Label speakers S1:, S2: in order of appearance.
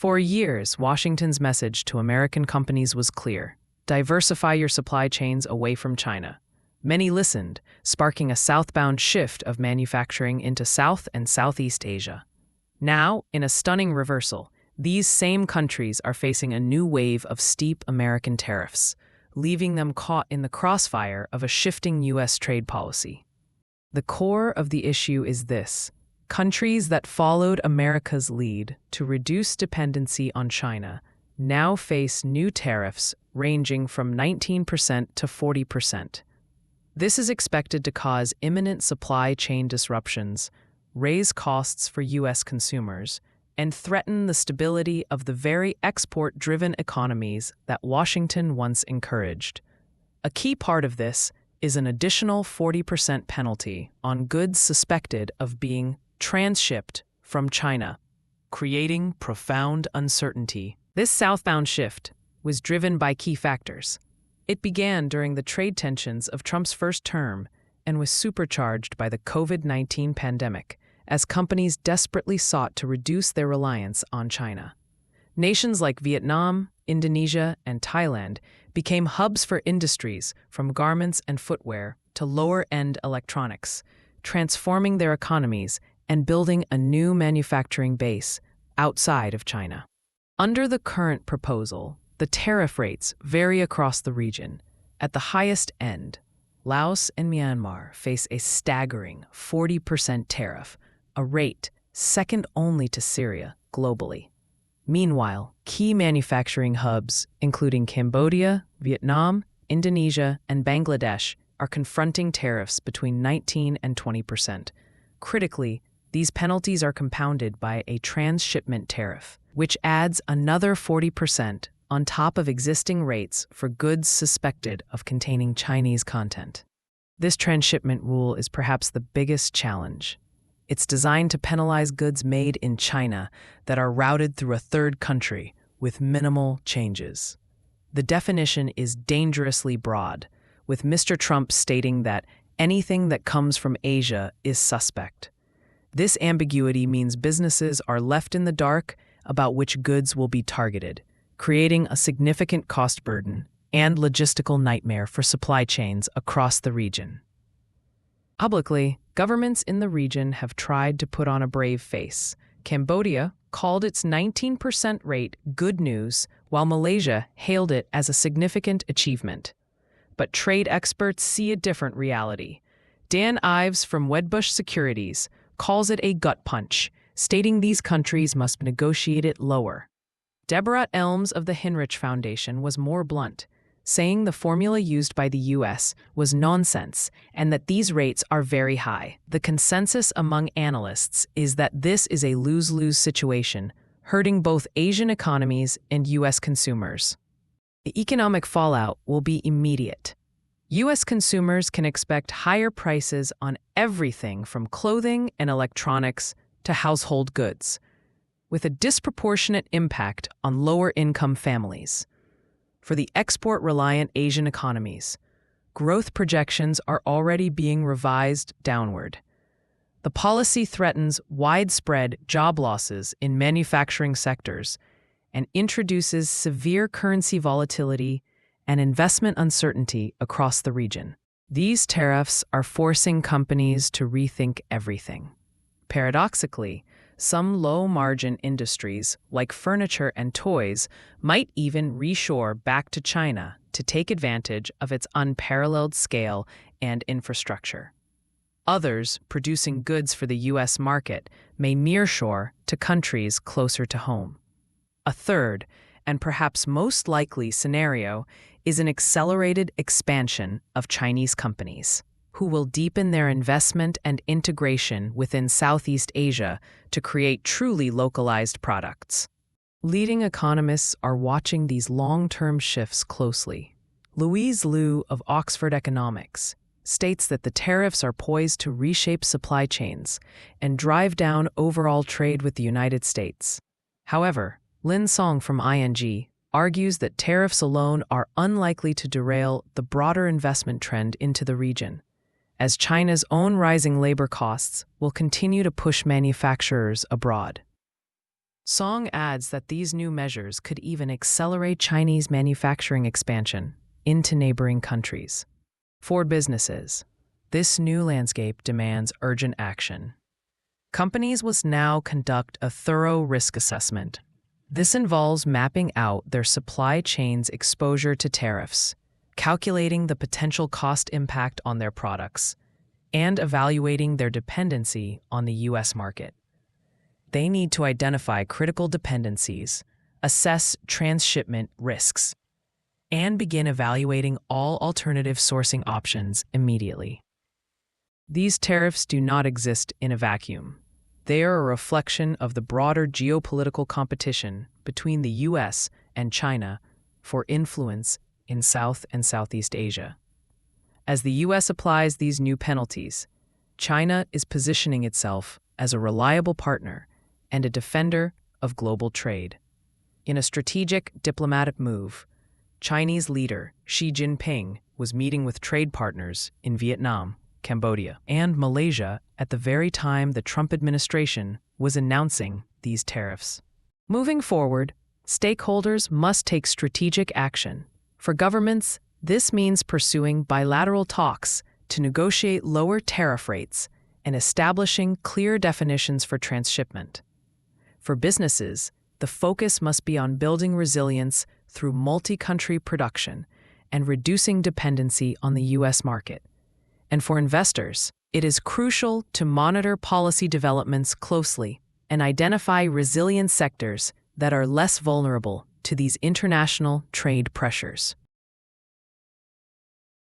S1: For years, Washington's message to American companies was clear: diversify your supply chains away from China. Many listened, sparking a southbound shift of manufacturing into South and Southeast Asia. Now, in a stunning reversal, these same countries are facing a new wave of steep American tariffs, leaving them caught in the crossfire of a shifting U.S. trade policy. The core of the issue is this: countries that followed America's lead to reduce dependency on China now face new tariffs ranging from 19% to 40%. This is expected to cause imminent supply chain disruptions, raise costs for U.S. consumers, and threaten the stability of the very export-driven economies that Washington once encouraged. A key part of this is an additional 40% penalty on goods suspected of being transshipped from China, creating profound uncertainty. This southbound shift was driven by key factors. It began during the trade tensions of Trump's first term and was supercharged by the COVID-19 pandemic, as companies desperately sought to reduce their reliance on China. Nations like Vietnam, Indonesia, and Thailand became hubs for industries from garments and footwear to lower-end electronics, transforming their economies and building a new manufacturing base outside of China. Under the current proposal, the tariff rates vary across the region. At the highest end, Laos and Myanmar face a staggering 40% tariff, a rate second only to Syria globally. Meanwhile, key manufacturing hubs, including Cambodia, Vietnam, Indonesia, and Bangladesh, are confronting tariffs between 19 and 20%. Critically, these penalties are compounded by a transshipment tariff, which adds another 40% on top of existing rates for goods suspected of containing Chinese content. This transshipment rule is perhaps the biggest challenge. It's designed to penalize goods made in China that are routed through a third country with minimal changes. The definition is dangerously broad, with Mr. Trump stating that anything that comes from Asia is suspect. This ambiguity means businesses are left in the dark about which goods will be targeted, creating a significant cost burden and logistical nightmare for supply chains across the region. Publicly, governments in the region have tried to put on a brave face. Cambodia called its 19% rate good news, while Malaysia hailed it as a significant achievement. But trade experts see a different reality. Dan Ives from Wedbush Securities calls it a gut punch, stating these countries must negotiate it lower. Deborah Elms of the Hinrich Foundation was more blunt, saying the formula used by the U.S. was nonsense and that these rates are very high. The consensus among analysts is that this is a lose-lose situation, hurting both Asian economies and U.S. consumers. The economic fallout will be immediate. U.S. consumers can expect higher prices on everything from clothing and electronics to household goods, with a disproportionate impact on lower-income families. For the export-reliant Asian economies, growth projections are already being revised downward. The policy threatens widespread job losses in manufacturing sectors and introduces severe currency volatility and investment uncertainty across the region. These tariffs are forcing companies to rethink everything. Paradoxically, some low-margin industries, like furniture and toys, might even reshore back to China to take advantage of its unparalleled scale and infrastructure. Others, producing goods for the U.S. market, may nearshore to countries closer to home. A third, and perhaps most likely scenario, is an accelerated expansion of Chinese companies, who will deepen their investment and integration within Southeast Asia to create truly localized products. Leading economists are watching these long-term shifts closely. Louise Liu of Oxford Economics states that the tariffs are poised to reshape supply chains and drive down overall trade with the United States. However, Lin Song from ING argues that tariffs alone are unlikely to derail the broader investment trend into the region, as China's own rising labor costs will continue to push manufacturers abroad. Song adds that these new measures could even accelerate Chinese manufacturing expansion into neighboring countries. For businesses, this new landscape demands urgent action. Companies must now conduct a thorough risk assessment. This involves mapping out their supply chain's exposure to tariffs, calculating the potential cost impact on their products, and evaluating their dependency on the U.S. market. They need to identify critical dependencies, assess transshipment risks, and begin evaluating all alternative sourcing options immediately. These tariffs do not exist in a vacuum. They are a reflection of the broader geopolitical competition between the U.S. and China for influence in South and Southeast Asia. As the U.S. applies these new penalties, China is positioning itself as a reliable partner and a defender of global trade. In a strategic diplomatic move, Chinese leader Xi Jinping was meeting with trade partners in Vietnam, Cambodia, and Malaysia at the very time the Trump administration was announcing these tariffs. Moving forward, stakeholders must take strategic action. For governments, this means pursuing bilateral talks to negotiate lower tariff rates and establishing clear definitions for transshipment. For businesses, the focus must be on building resilience through multi-country production and reducing dependency on the U.S. market. And for investors, it is crucial to monitor policy developments closely and identify resilient sectors that are less vulnerable to these international trade pressures.